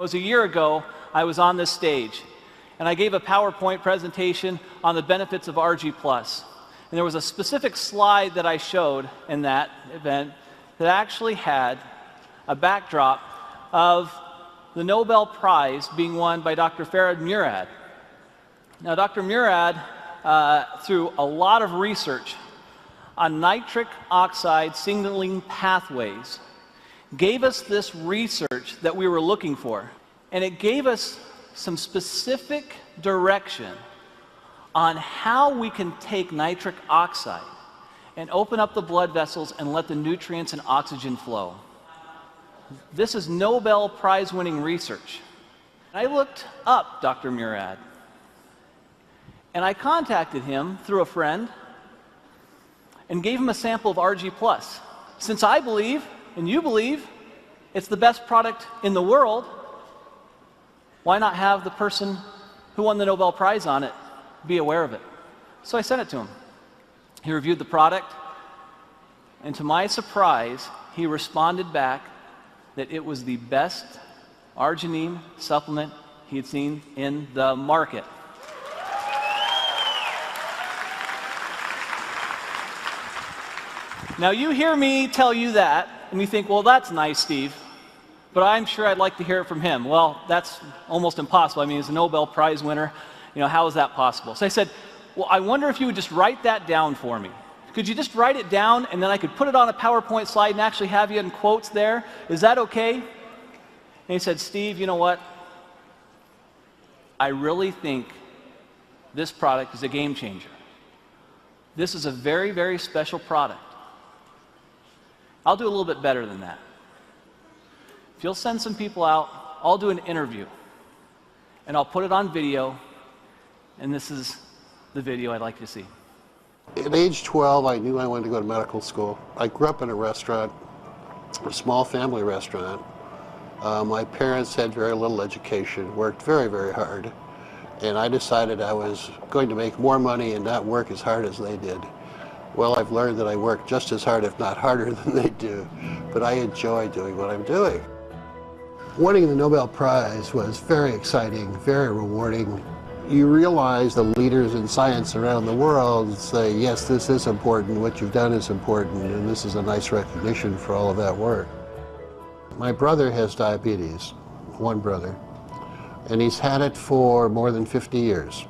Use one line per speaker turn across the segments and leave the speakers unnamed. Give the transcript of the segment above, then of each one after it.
It was a year ago, I was on this stage, and I gave a PowerPoint presentation on the benefits of ARGI+. And there was a specific slide that I showed in that event that actually had a backdrop of the Nobel Prize being won by Dr. Murad. Now, Dr. Murad, through a lot of research on nitric oxide signaling pathways, gave us this research that we were looking for, and it gave us some specific direction on how we can take nitric oxide and open up the blood vessels and let the nutrients and oxygen flow. This is Nobel Prize winning research. I looked up Dr. Murad, and I contacted him through a friend and gave him a sample of ARGI+. Since I believe, and you believe, it's the best product in the world, why not have the person who won the Nobel Prize on it be aware of it? So I sent it to him. He reviewed the product, and to my surprise, he responded back that it was the best arginine supplement he had seen in the market. Now, you hear me tell you that, and you think, well, that's nice, Steve, but I'm sure I'd like to hear it from him. Well, that's almost impossible. I mean, he's a Nobel Prize winner. You know, how is that possible? So I said, well, I wonder if you would just write that down for me. Could you just write it down, and then I could put it on a PowerPoint slide and actually have you in quotes there? Is that okay? And he said, Steve, you know what? I really think this product is a game changer. This is a very, very special product. I'll do a little bit better than that. If you'll send some people out, I'll do an interview, and I'll put it on video, and this is the video I'd like you to see.
At age 12, I knew I wanted to go to medical school. I grew up in a restaurant, a small family restaurant. My parents had very little education, worked very, very hard, and I decided I was going to make more money and not work as hard as they did. Well, I've learned that I work just as hard, if not harder, than they do, but I enjoy doing what I'm doing. Winning the Nobel Prize was very exciting, very rewarding. You realize the leaders in science around the world say, yes, this is important, what you've done is important, and this is a nice recognition for all of that work. My brother has diabetes, one brother, and he's had it for more than 50 years.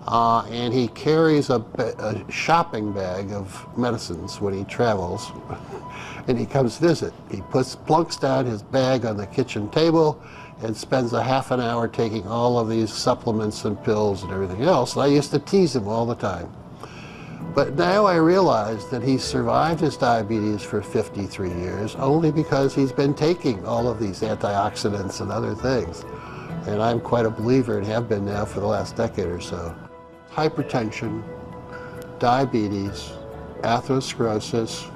And he carries a shopping bag of medicines when he travels, and he comes visit. He plunks down his bag on the kitchen table and spends a half an hour taking all of these supplements and pills and everything else. And I used to tease him all the time. But now I realize that he's survived his diabetes for 53 years only because he's been taking all of these antioxidants and other things. And I'm quite a believer and have been now for the last decade or so. Hypertension, diabetes, atherosclerosis,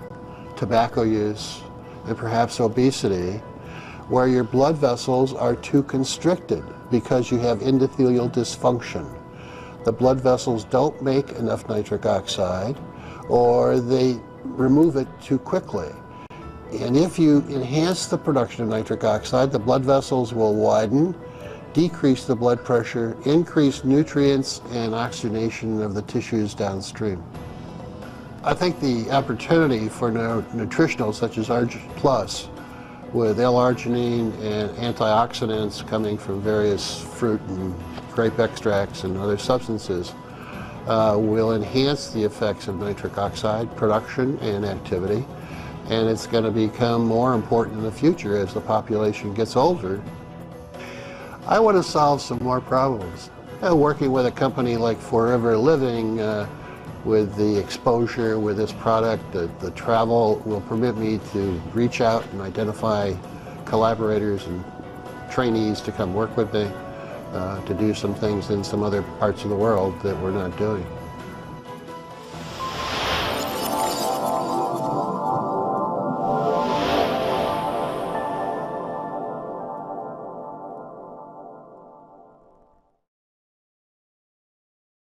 tobacco use, and perhaps obesity, where your blood vessels are too constricted because you have endothelial dysfunction. The blood vessels don't make enough nitric oxide, or they remove it too quickly. And if you enhance the production of nitric oxide, the blood vessels will widen, decrease the blood pressure, increase nutrients and oxygenation of the tissues downstream. I think the opportunity for nutritionals such as ARGI+, with L-arginine and antioxidants coming from various fruit and grape extracts and other substances, will enhance the effects of nitric oxide production and activity, and it's going to become more important in the future as the population gets older. I want to solve some more problems. Working with a company like Forever Living, with the exposure with this product, the travel will permit me to reach out and identify collaborators and trainees to come work with me, to do some things in some other parts of the world that we're not doing.